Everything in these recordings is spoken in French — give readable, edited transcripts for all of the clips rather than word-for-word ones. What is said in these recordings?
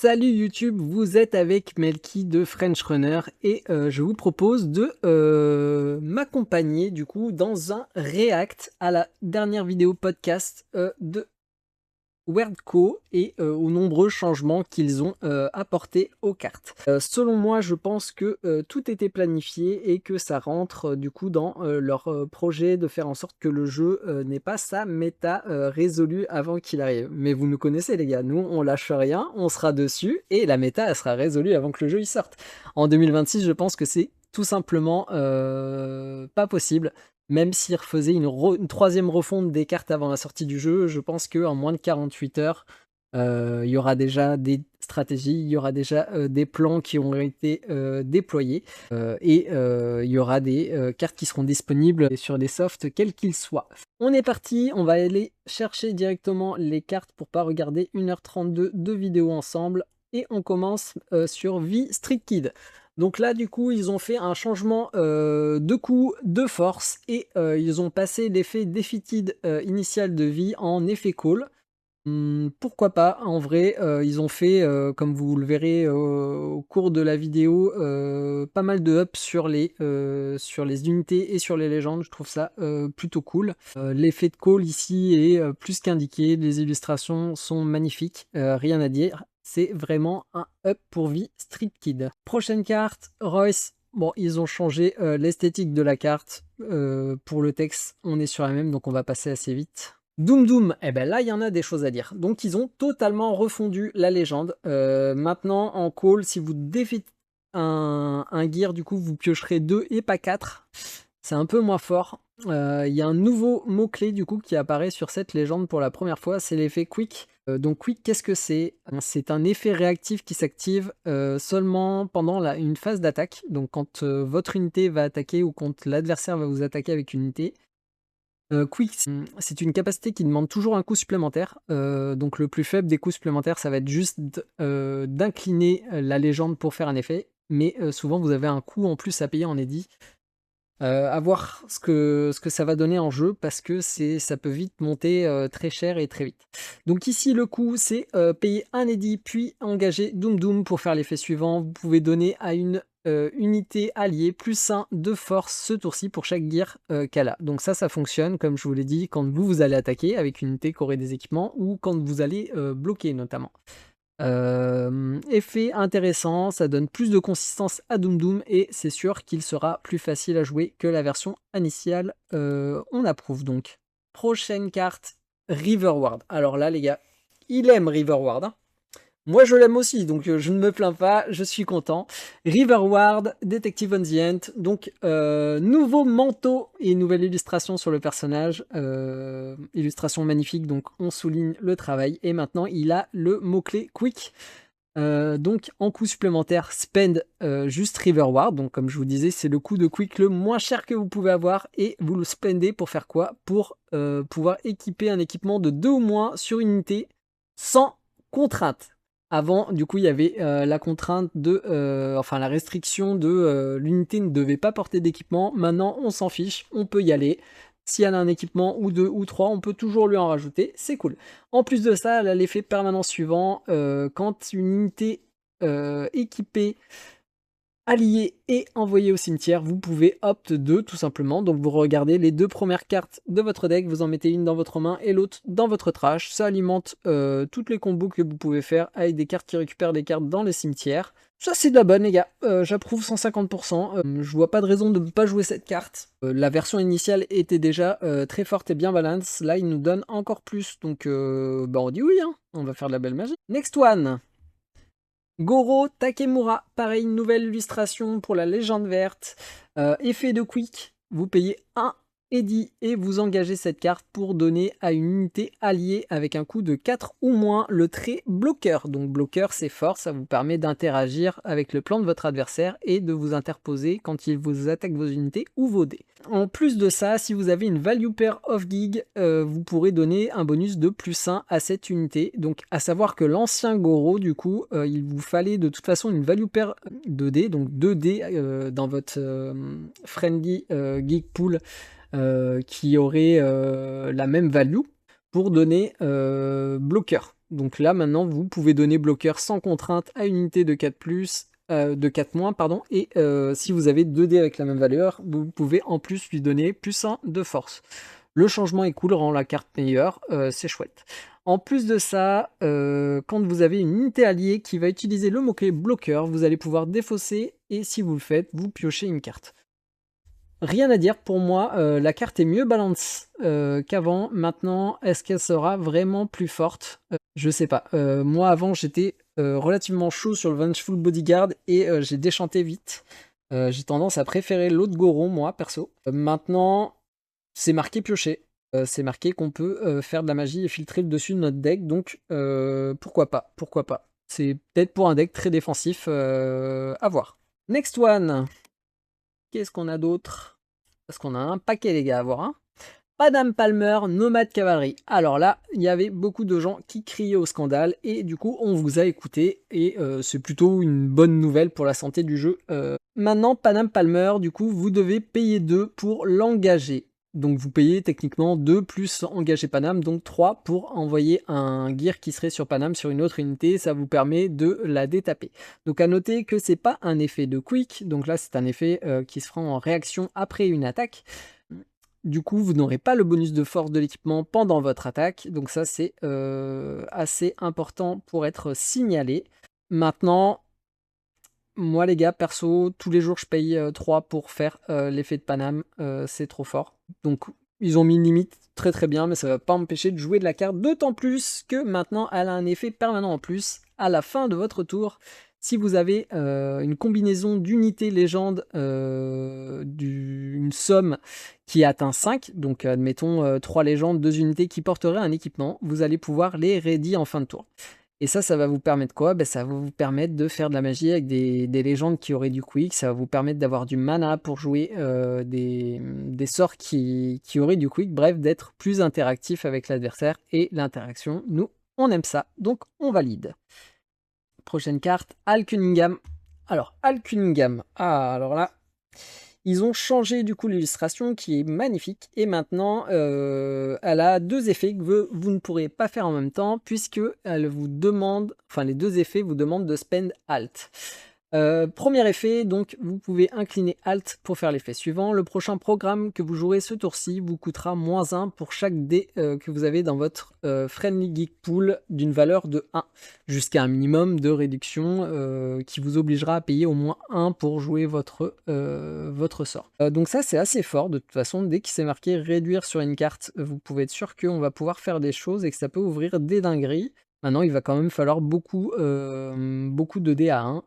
Salut YouTube, vous êtes avec Melky de French Runner et je vous propose de m'accompagner du coup dans un react à la dernière vidéo podcast de Wordco et aux nombreux changements qu'ils ont apportés aux cartes. Selon moi, je pense que tout était planifié et que ça rentre du coup dans leur projet de faire en sorte que le jeu n'ait pas sa méta résolue avant qu'il arrive. Mais vous nous connaissez les gars, nous on lâche rien, on sera dessus et la méta elle sera résolue avant que le jeu y sorte. En 2026, je pense que c'est tout simplement pas possible. Même s'ils refaisaient une troisième refonte des cartes avant la sortie du jeu, je pense qu'en moins de 48 heures, il y aura déjà des stratégies, il y aura déjà des plans qui ont été déployés et il y aura des cartes qui seront disponibles sur des softs quels qu'ils soient. On est parti, on va aller chercher directement les cartes pour pas regarder 1h32 de vidéo ensemble et on commence sur V Street Kid. Donc là, du coup, ils ont fait un changement de coût, de force, et ils ont passé l'effet Defeated initial de vie en effet Call. Pourquoi pas, en vrai, ils ont fait, comme vous le verrez au cours de la vidéo, pas mal de ups sur les unités et sur les légendes. Je trouve ça plutôt cool. L'effet de Call ici est plus qu'indiqué, les illustrations sont magnifiques, rien à dire. C'est vraiment un up pour vie Street Kid. Prochaine carte, Royce. Bon, ils ont changé l'esthétique de la carte. Pour le texte, on est sur la même, donc on va passer assez vite. Doom Doom, eh ben là il y en a des choses à dire. Donc ils ont totalement refondu la légende. Maintenant en call, si vous défaites un gear, du coup vous piocherez 2 et pas 4. C'est un peu moins fort. Il y a un nouveau mot-clé du coup qui apparaît sur cette légende pour la première fois, c'est l'effet Quick. Donc Quick, qu'est-ce que c'est? C'est un effet réactif qui s'active seulement pendant une phase d'attaque. Donc quand votre unité va attaquer ou quand l'adversaire va vous attaquer avec une unité. Quick, c'est une capacité qui demande toujours un coût supplémentaire. Donc le plus faible des coûts supplémentaires, ça va être juste d'incliner la légende pour faire un effet. Mais souvent, vous avez un coût en plus à payer en edit. À voir ce que ça va donner en jeu parce que ça peut vite monter très cher et très vite. Donc ici le coût c'est payer un edit puis engager Doom Doom pour faire l'effet suivant. Vous pouvez donner à une unité alliée plus 1 de force ce tour-ci pour chaque gear qu'elle a. Donc ça fonctionne comme je vous l'ai dit quand vous allez attaquer avec une unité qui aurait des équipements ou quand vous allez bloquer notamment. Effet intéressant, ça donne plus de consistance à Doom Doom et c'est sûr qu'il sera plus facile à jouer que la version initiale. On approuve donc. Prochaine carte, Riverward. Alors là les gars, il aime Riverward. Hein. Moi je l'aime aussi, donc je ne me plains pas, je suis content. Riverward, Detective on the End, donc nouveau manteau et nouvelle illustration sur le personnage. Illustration magnifique, donc on souligne le travail. Et maintenant il a le mot-clé Quick. Donc en coût supplémentaire, spend juste Riverward. Donc comme je vous disais, c'est le coût de Quick le moins cher que vous pouvez avoir. Et vous le spendez pour faire quoi? Pour pouvoir équiper un équipement de 2 ou moins sur une unité sans contrainte. Avant, du coup, il y avait la contrainte enfin la restriction de l'unité ne devait pas porter d'équipement. Maintenant, on s'en fiche, on peut y aller. Si elle a un équipement ou 2 ou 3, on peut toujours lui en rajouter, c'est cool. En plus de ça, elle a l'effet permanent suivant. Quand une unité équipée allié et envoyé au cimetière, vous pouvez opt 2 tout simplement. Donc vous regardez les 2 premières cartes de votre deck, vous en mettez une dans votre main et l'autre dans votre trash. Ça alimente toutes les combos que vous pouvez faire avec des cartes qui récupèrent des cartes dans les cimetières. Ça c'est de la bonne les gars, j'approuve 150%, je vois pas de raison de ne pas jouer cette carte. La version initiale était déjà très forte et bien balance, là il nous donne encore plus, donc bah on dit oui, hein. On va faire de la belle magie. Next one. Goro Takemura, pareil, nouvelle illustration pour la légende verte. Effet de quick, vous payez 1 edit et vous engagez cette carte pour donner à une unité alliée avec un coût de 4 ou moins le trait bloqueur. Donc bloqueur c'est fort, ça vous permet d'interagir avec le plan de votre adversaire et de vous interposer quand il vous attaque vos unités ou vos dés. En plus de ça, si vous avez une value pair off gig, vous pourrez donner un bonus de +1 à cette unité. Donc à savoir que l'ancien Goro, du coup, il vous fallait de toute façon une value pair de dés, donc 2 dés dans votre friendly gig pool qui aurait la même value pour donner bloqueur. Donc là, maintenant, vous pouvez donner bloqueur sans contrainte à une unité de 4+, de 4-, pardon, et si vous avez 2 dés avec la même valeur, vous pouvez en plus lui donner +1 de force. Le changement est cool, rend la carte meilleure, c'est chouette. En plus de ça, quand vous avez une unité alliée qui va utiliser le mot-clé bloqueur, vous allez pouvoir défausser, et si vous le faites, vous piochez une carte. Rien à dire pour moi, la carte est mieux balance qu'avant. Maintenant, est-ce qu'elle sera vraiment plus forte? Je sais pas. Moi avant j'étais relativement chaud sur le Vengeful Bodyguard et j'ai déchanté vite. J'ai tendance à préférer l'autre Goron, moi perso. Maintenant, c'est marqué piocher. C'est marqué qu'on peut faire de la magie et filtrer le dessus de notre deck, donc pourquoi pas, pourquoi pas. C'est peut-être pour un deck très défensif, à voir. Next one. Qu'est-ce qu'on a d'autre? Parce qu'on a un paquet, les gars, à voir. Hein. Padam Palmer, Nomade Cavalry. Alors là, il y avait beaucoup de gens qui criaient au scandale et du coup, on vous a écouté et c'est plutôt une bonne nouvelle pour la santé du jeu. Maintenant, Padam Palmer, du coup, vous devez payer 2 pour l'engager. Donc vous payez techniquement 2 plus engager Panam, donc 3 pour envoyer un gear qui serait sur Panam sur une autre unité, ça vous permet de la détaper. Donc à noter que c'est pas un effet de quick, donc là c'est un effet qui se fera en réaction après une attaque. Du coup, vous n'aurez pas le bonus de force de l'équipement pendant votre attaque, donc ça c'est assez important pour être signalé. Maintenant, moi les gars, perso, tous les jours je paye 3 pour faire l'effet de Paname, c'est trop fort. Donc ils ont mis une limite très très bien, mais ça va pas m'empêcher de jouer de la carte, d'autant plus que maintenant elle a un effet permanent en plus. À la fin de votre tour, si vous avez une combinaison d'unités légendes d'une somme qui atteint 5, donc admettons 3 légendes, 2 unités qui porteraient un équipement, vous allez pouvoir les ready en fin de tour. Et ça va vous permettre quoi? Ça va vous permettre de faire de la magie avec des légendes qui auraient du quick, ça va vous permettre d'avoir du mana pour jouer des sorts qui auraient du quick, bref, d'être plus interactif avec l'adversaire. Et l'interaction, nous, on aime ça, donc on valide. Prochaine carte, Hal Cunningham. Alors, Hal Cunningham, alors là, ils ont changé du coup l'illustration qui est magnifique et maintenant elle a 2 effets que vous ne pourrez pas faire en même temps puisque elle vous demande, enfin les 2 effets vous demandent de spend Alt. Premier effet, donc vous pouvez incliner Alt pour faire l'effet suivant. Le prochain programme que vous jouerez ce tour-ci vous coûtera -1 pour chaque dé que vous avez dans votre Friendly Geek Pool d'une valeur de 1, jusqu'à un minimum de réduction qui vous obligera à payer au moins 1 pour jouer votre sort. Donc ça c'est assez fort, de toute façon dès qu'il s'est marqué réduire sur une carte, vous pouvez être sûr qu'on va pouvoir faire des choses et que ça peut ouvrir des dingueries. Maintenant il va quand même falloir beaucoup de dés à 1.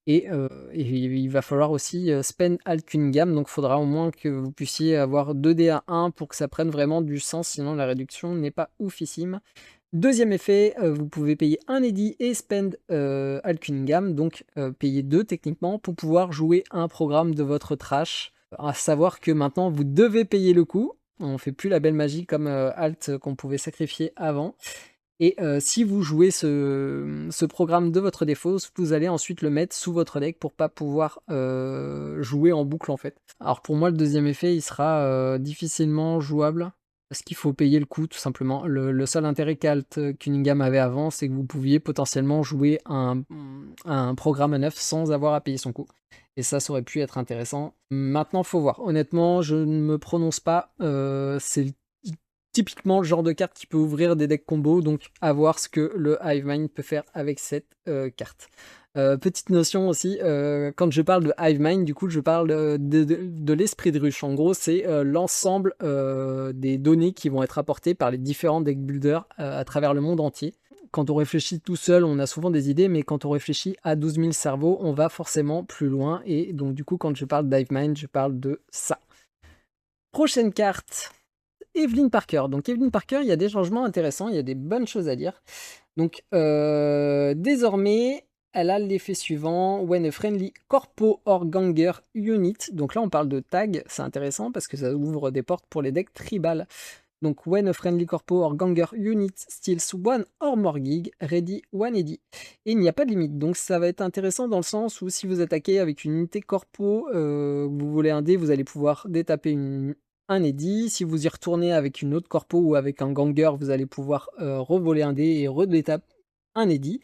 Et il va falloir aussi spend Hal Cunningham, donc il faudra au moins que vous puissiez avoir 2 dés à 1 pour que ça prenne vraiment du sens, sinon la réduction n'est pas oufissime. Deuxième effet, vous pouvez payer un Eddy et spend Hal Cunningham, donc payer 2 techniquement pour pouvoir jouer un programme de votre trash. À savoir que maintenant vous devez payer le coup, on ne fait plus la belle magie comme Alt qu'on pouvait sacrifier avant. Et si vous jouez ce programme de votre défausse, vous allez ensuite le mettre sous votre deck pour pas pouvoir jouer en boucle en fait. Alors pour moi le deuxième effet il sera difficilement jouable parce qu'il faut payer le coût tout simplement. Le seul intérêt qu'Alt Cunningham avait avant c'est que vous pouviez potentiellement jouer un programme à 9 sans avoir à payer son coût. Et ça aurait pu être intéressant. Maintenant faut voir. Honnêtement je ne me prononce pas. C'est typiquement le genre de carte qui peut ouvrir des decks combo, donc à voir ce que le Hivemind peut faire avec cette carte. Petite notion aussi, quand je parle de Hivemind, du coup je parle de l'esprit de ruche. En gros c'est l'ensemble des données qui vont être apportées par les différents deck builders à travers le monde entier. Quand on réfléchit tout seul, on a souvent des idées, mais quand on réfléchit à 12 000 cerveaux, on va forcément plus loin. Et donc du coup quand je parle d'Hivemind, je parle de ça. Prochaine carte. Evelyn Parker. Donc Evelyn Parker, il y a des changements intéressants, il y a des bonnes choses à dire. Donc désormais, elle a l'effet suivant, when a friendly corpo or ganger unit. Donc là on parle de tag, c'est intéressant parce que ça ouvre des portes pour les decks tribal. Donc when a friendly corpo or ganger unit steals one or more gig, ready one eddy. Et il n'y a pas de limite, donc ça va être intéressant dans le sens où si vous attaquez avec une unité corpo, vous voulez un dé, vous allez pouvoir détaper un Eddy. Si vous y retournez avec une autre corpo ou avec un ganger, vous allez pouvoir revoler un dé et redétaper un Eddy.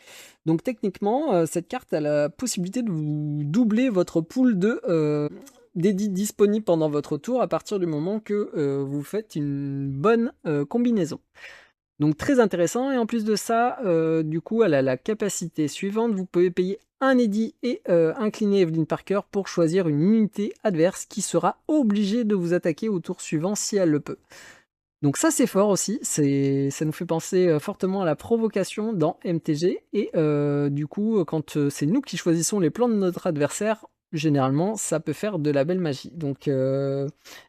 Donc techniquement, cette carte a la possibilité de vous doubler votre pool d'Eddy disponible pendant votre tour à partir du moment que vous faites une bonne combinaison. Donc très intéressant, et en plus de ça, du coup, elle a la capacité suivante, vous pouvez payer un Eddy et incliner Evelyn Parker pour choisir une unité adverse qui sera obligée de vous attaquer au tour suivant si elle le peut. Donc ça c'est fort aussi, ça nous fait penser fortement à la provocation dans MTG, et du coup, quand c'est nous qui choisissons les plans de notre adversaire, généralement ça peut faire de la belle magie. Donc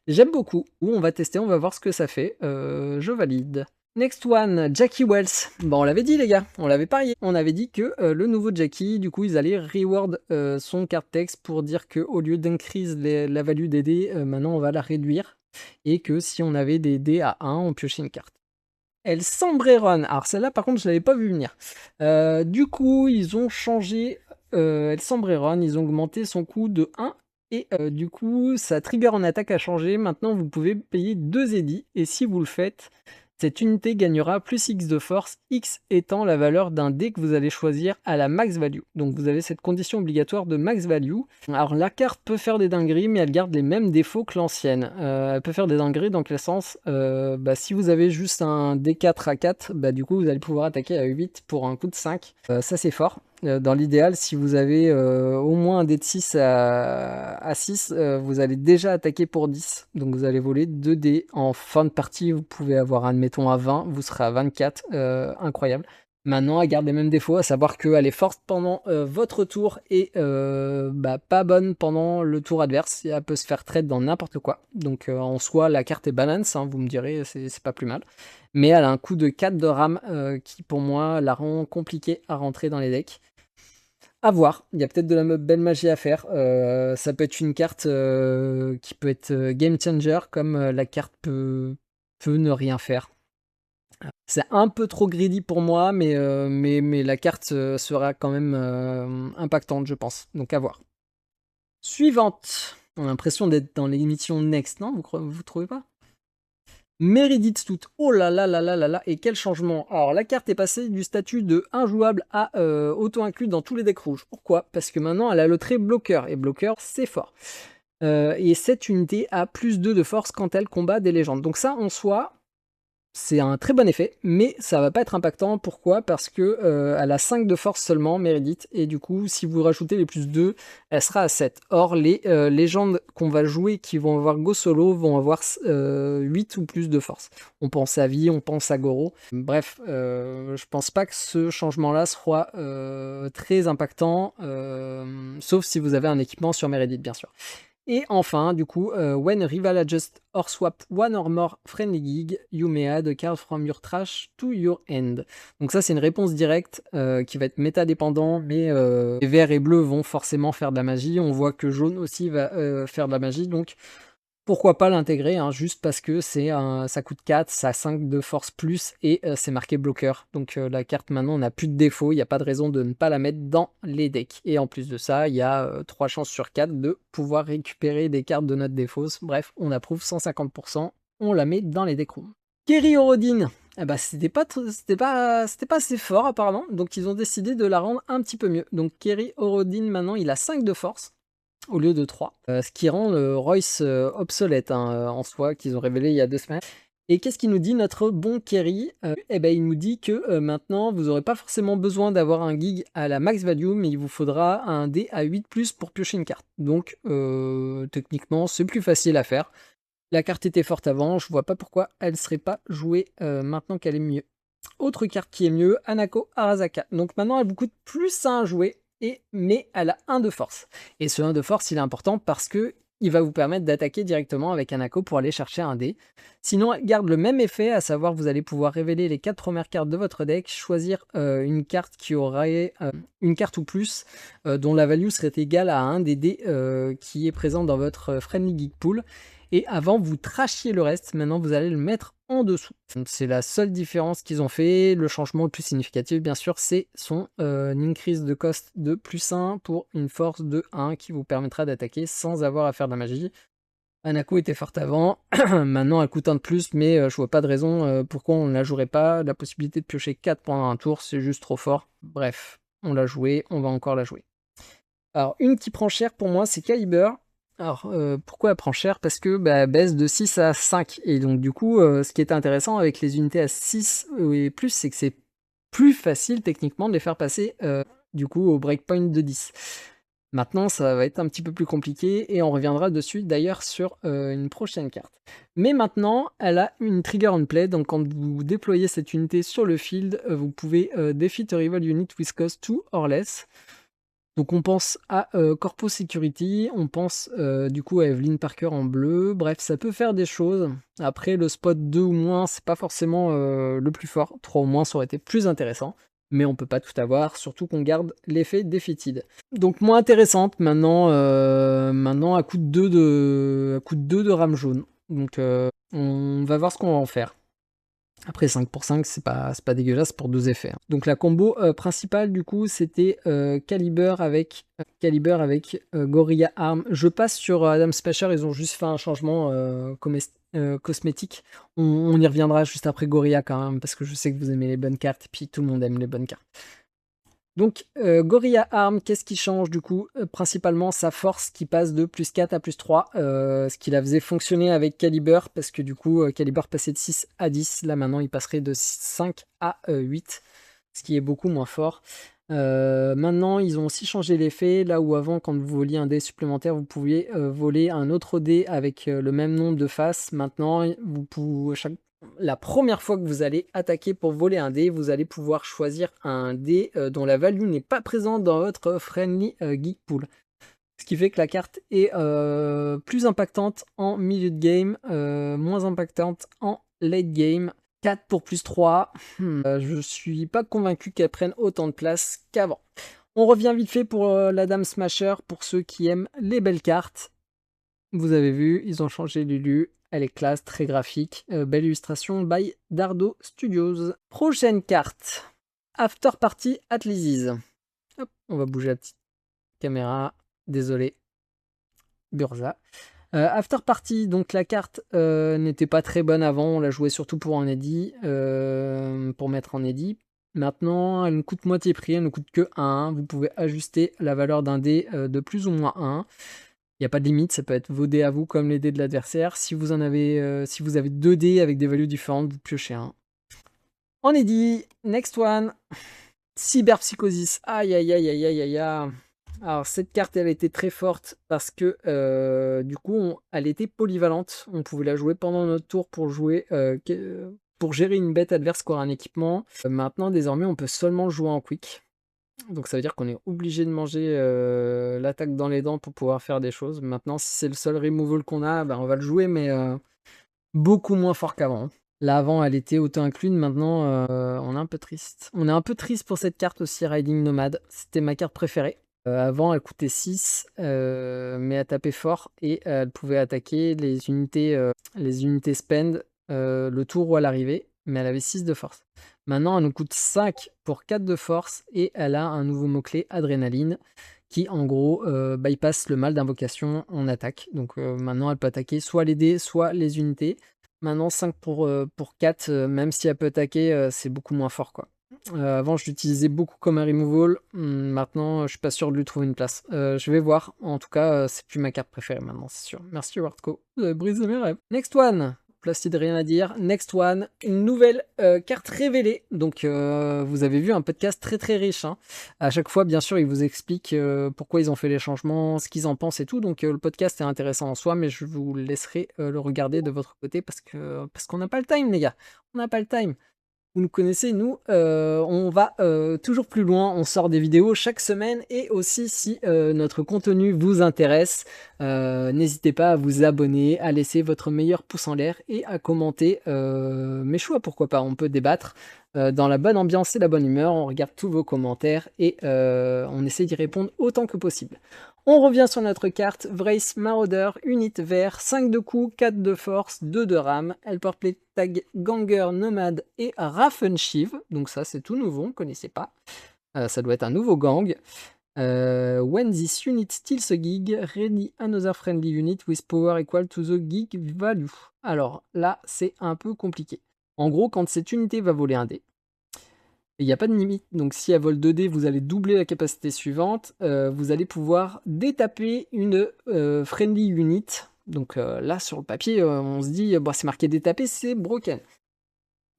j'aime beaucoup, on va tester, on va voir ce que ça fait, je valide. Next one, Jackie Wells. Bon, on l'avait dit les gars, on l'avait parié. On avait dit que le nouveau Jackie, du coup, ils allaient reward son card text pour dire que au lieu d'increase la value des dés, maintenant on va la réduire. Et que si on avait des dés à 1, on piochait une carte. El Sombreron. Alors celle-là, par contre, je l'avais pas vu venir. Du coup, ils ont changé El Sombreron, ils ont augmenté son coût de 1. Et du coup, sa trigger en attaque a changé. Maintenant, vous pouvez payer 2 Eddy. Et si vous le faites, cette unité gagnera plus X de force, X étant la valeur d'un dé que vous allez choisir à la max value. Donc vous avez cette condition obligatoire de max value. Alors la carte peut faire des dingueries, mais elle garde les mêmes défauts que l'ancienne. Elle peut faire des dingueries dans quel sens? Si vous avez juste un D4 à 4, du coup vous allez pouvoir attaquer à 8 pour un coup de 5. Ça c'est fort. Dans l'idéal, si vous avez au moins un dé de 6 à 6, vous allez déjà attaquer pour 10. Donc vous allez voler 2 dés. En fin de partie, vous pouvez avoir, admettons, à 20, vous serez à 24. Incroyable. Maintenant, elle garde les mêmes défauts, à savoir qu'elle est forte pendant votre tour et pas bonne pendant le tour adverse. Et elle peut se faire trade dans n'importe quoi. Donc en soi, la carte est balance, hein, vous me direz, c'est pas plus mal. Mais elle a un coût de 4 de RAM qui, pour moi, la rend compliquée à rentrer dans les decks. À voir, il y a peut-être de la belle magie à faire. Ça peut être une carte qui peut être game changer, comme la carte peut ne rien faire. C'est un peu trop greedy pour moi, mais la carte sera quand même impactante, je pense. Donc à voir. Suivante. On a l'impression d'être dans l'émission Next, non? Vous trouvez pas? Meredith Stout. Oh là là là là là là. Et quel changement. Alors la carte est passée du statut de injouable à auto-inclus dans tous les decks rouges. Pourquoi? Parce que maintenant elle a le trait bloqueur. Et bloqueur, c'est fort. Et cette unité a plus 2 de force quand elle combat des légendes. Donc ça, en soi, c'est un très bon effet, mais ça va pas être impactant. Pourquoi? Parce que elle a 5 de force seulement, Meredith, et du coup, si vous rajoutez les plus 2, elle sera à 7. Or, les légendes qu'on va jouer qui vont avoir Go Solo vont avoir 8 ou plus de force. On pense à Vi, on pense à Goro. Bref, je pense pas que ce changement-là soit très impactant, sauf si vous avez un équipement sur Meredith, bien sûr. Et enfin, du coup, when a rival adjust or swap one or more friendly gig, you may add a card from your trash to your hand. Donc ça, c'est une réponse directe qui va être méta-dépendant, mais les verts et bleus vont forcément faire de la magie. On voit que jaune aussi va faire de la magie, donc pourquoi pas l'intégrer, hein, juste parce que ça coûte 4, ça a 5 de force plus, et c'est marqué bloqueur. Donc la carte maintenant n'a plus de défaut, il n'y a pas de raison de ne pas la mettre dans les decks. Et en plus de ça, il y a 3 chances sur 4 de pouvoir récupérer des cartes de notre défausse. Bref, on approuve 150%, on la met dans les decks rooms. Kerry Orodin, c'était pas assez fort apparemment, donc ils ont décidé de la rendre un petit peu mieux. Donc Kerry Orodin maintenant il a 5 de force au lieu de 3. Ce qui rend le Royce obsolète en soi, qu'ils ont révélé il y a 2 semaines. Et qu'est-ce qu'il nous dit, notre bon Kerry? Il nous dit que maintenant, vous n'aurez pas forcément besoin d'avoir un gig à la max value, mais il vous faudra un dé à 8+, pour piocher une carte. Donc, techniquement, c'est plus facile à faire. La carte était forte avant, je vois pas pourquoi elle ne serait pas jouée maintenant qu'elle est mieux. Autre carte qui est mieux, Hanako Arasaka. Donc maintenant, elle vous coûte plus 1 à jouer, mais elle a 1 de force. Et ce 1 de force, il est important parce que il va vous permettre d'attaquer directement avec Hanako pour aller chercher un dé. Sinon, elle garde le même effet, à savoir vous allez pouvoir révéler les 4 premières cartes de votre deck, choisir une carte qui aurait une carte ou plus, dont la value serait égale à un des dés qui est présent dans votre Friendly Geek Pool. Et avant, vous trashiez le reste. Maintenant, vous allez le mettre en dessous. C'est la seule différence qu'ils ont fait. Le changement le plus significatif, bien sûr, c'est son increase de cost de plus 1 pour une force de 1 qui vous permettra d'attaquer sans avoir à faire de la magie. Hanako était forte avant, maintenant elle coûte un de plus, mais je vois pas de raison pourquoi on ne la jouerait pas. La possibilité de piocher 4 pendant un tour, c'est juste trop fort. Bref, on l'a joué, on va encore la jouer. Alors, une qui prend cher pour moi, c'est Caliber. Alors, pourquoi elle prend cher? Parce que elle baisse de 6 à 5. Et donc, du coup, ce qui est intéressant avec les unités à 6 et plus, c'est que c'est plus facile techniquement de les faire passer du coup au breakpoint de 10. Maintenant, ça va être un petit peu plus compliqué et on reviendra dessus d'ailleurs sur une prochaine carte. Mais maintenant, elle a une trigger on play, donc quand vous déployez cette unité sur le field, vous pouvez defeat a rival unit with cost 2 or less. Donc on pense à Corpo Security, on pense du coup à Evelyn Parker en bleu, bref ça peut faire des choses. Après le spot 2 ou moins c'est pas forcément le plus fort, 3 ou moins ça aurait été plus intéressant, mais on peut pas tout avoir, surtout qu'on garde l'effet defeated. Donc moins intéressante maintenant, maintenant à coup de 2 de rame jaune. Donc on va voir ce qu'on va en faire. Après 5 pour 5, c'est pas dégueulasse pour 2 effets. Hein. Donc la combo principale du coup c'était Caliber avec Gorilla Arm. Je passe sur Adam Smasher, ils ont juste fait un changement cosmétique. On y reviendra juste après Gorilla quand même, parce que je sais que vous aimez les bonnes cartes, et puis tout le monde aime les bonnes cartes. Donc, Gorilla Arm, qu'est-ce qui change du coup? Principalement sa force qui passe de plus 4 à plus 3, ce qui la faisait fonctionner avec Caliber, parce que du coup, Caliber passait de 6 à 10, là maintenant il passerait de 5 à 8, ce qui est beaucoup moins fort. Maintenant, ils ont aussi changé l'effet, là où avant, quand vous voliez un dé supplémentaire, vous pouviez voler un autre dé avec le même nombre de faces. Maintenant, vous pouvez, la première fois que vous allez attaquer pour voler un dé, vous allez pouvoir choisir un dé dont la value n'est pas présente dans votre Friendly Geek Pool. Ce qui fait que la carte est plus impactante en milieu de game, moins impactante en late game. 4 pour plus 3. Je suis pas convaincu qu'elle prenne autant de place qu'avant. On revient vite fait pour la Dame Smasher, pour ceux qui aiment les belles cartes. Vous avez vu, ils ont changé Lulu. Elle est classe, très graphique. Belle illustration by Dardo Studios. Prochaine carte. After Party at Lizzie's. Hop, on va bouger la petite caméra. Désolé. Burza. After Party, donc la carte n'était pas très bonne avant. On la jouait surtout pour en eddy, pour mettre en eddy. Maintenant, elle ne coûte moitié prix, elle ne coûte que 1. Vous pouvez ajuster la valeur d'un dé de plus ou moins 1. Il n'y a pas de limite, ça peut être vos dés à vous comme les dés de l'adversaire. Si vous avez 2 dés avec des values différentes, vous piochez un. On est dit, next one, Cyberpsychosis. Aïe aïe aïe aïe aïe aïe aïe. Alors cette carte elle était très forte parce que du coup elle était polyvalente. On pouvait la jouer pendant notre tour pour jouer pour gérer une bête adverse qui aura un équipement. Maintenant désormais on peut seulement jouer en quick. Donc ça veut dire qu'on est obligé de manger l'attaque dans les dents pour pouvoir faire des choses. Maintenant, si c'est le seul removal qu'on a, on va le jouer, mais beaucoup moins fort qu'avant. Là, avant, elle était auto-incluse. Maintenant, on est un peu triste. On est un peu triste pour cette carte aussi, Riding Nomad. C'était ma carte préférée. Avant, elle coûtait 6, mais elle tapait fort et elle pouvait attaquer les unités spend le tour où elle arrivait, mais elle avait 6 de force. Maintenant, elle nous coûte 5 pour 4 de force et elle a un nouveau mot-clé, Adrénaline, qui en gros bypass le mal d'invocation en attaque. Donc maintenant, elle peut attaquer soit les dés, soit les unités. Maintenant, 5 pour 4, même si elle peut attaquer, c'est beaucoup moins fort, quoi. Avant, je l'utilisais beaucoup comme un removal. Maintenant, je suis pas sûr de lui trouver une place. Je vais voir. En tout cas, c'est plus ma carte préférée maintenant, c'est sûr. Merci Wardco. Vous avez brisé mes rêves. Next one. Placide, rien à dire. Next one. Une nouvelle carte révélée. Donc, vous avez vu un podcast très très riche. Hein. À chaque fois, bien sûr, ils vous expliquent pourquoi ils ont fait les changements, ce qu'ils en pensent et tout. Donc, le podcast est intéressant en soi, mais je vous laisserai le regarder de votre côté parce qu'on n'a pas le time, les gars. On n'a pas le time. Vous nous connaissez, nous, on va toujours plus loin, on sort des vidéos chaque semaine et aussi si notre contenu vous intéresse, n'hésitez pas à vous abonner, à laisser votre meilleur pouce en l'air et à commenter mes choix, pourquoi pas, on peut débattre dans la bonne ambiance et la bonne humeur, on regarde tous vos commentaires et on essaie d'y répondre autant que possible. On revient sur notre carte, Vrace Marauder, unité vert, 5 de coups, 4 de force, 2 de rame. Elle porte les tags Ganger, Nomade et Raffenschiv. Donc ça c'est tout nouveau, on ne connaissait pas. Ça doit être un nouveau gang. When this unit steals a gig, ready another friendly unit with power equal to the gig value. Alors là, c'est un peu compliqué. En gros, quand cette unité va voler un dé, il n'y a pas de limite, donc si elle vole 2 dés, vous allez doubler la capacité suivante. Vous allez pouvoir détaper une friendly unit. Donc là, sur le papier, on se dit, bah, c'est marqué détaper, c'est broken.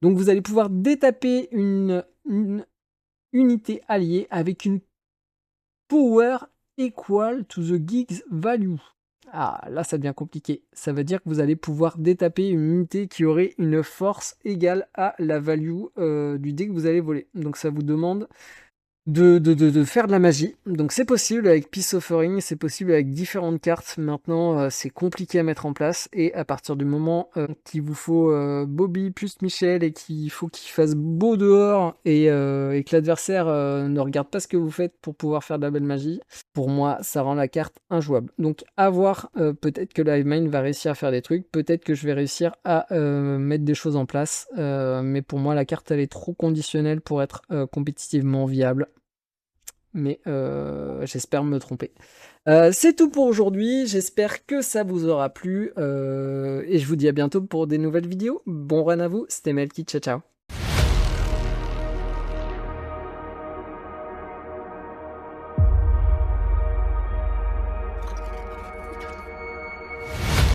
Donc vous allez pouvoir détaper une unité alliée avec une power equal to the gig's value. Ah, là, ça devient compliqué. Ça veut dire que vous allez pouvoir détaper une unité qui aurait une force égale à la value du dé que vous allez voler. Donc ça vous demande de faire de la magie. Donc c'est possible avec Peace Offering, c'est possible avec différentes cartes. Maintenant, c'est compliqué à mettre en place. Et à partir du moment qu'il vous faut Bobby plus Michel et qu'il faut qu'il fasse beau dehors et que l'adversaire ne regarde pas ce que vous faites pour pouvoir faire de la belle magie, pour moi, ça rend la carte injouable. Donc à voir, peut-être que Livemind va réussir à faire des trucs, peut-être que je vais réussir à mettre des choses en place. Mais pour moi, la carte, elle est trop conditionnelle pour être compétitivement viable. Mais j'espère me tromper. C'est tout pour aujourd'hui, j'espère que ça vous aura plu, et je vous dis à bientôt pour des nouvelles vidéos. Bon run à vous, c'était Melky, ciao ciao.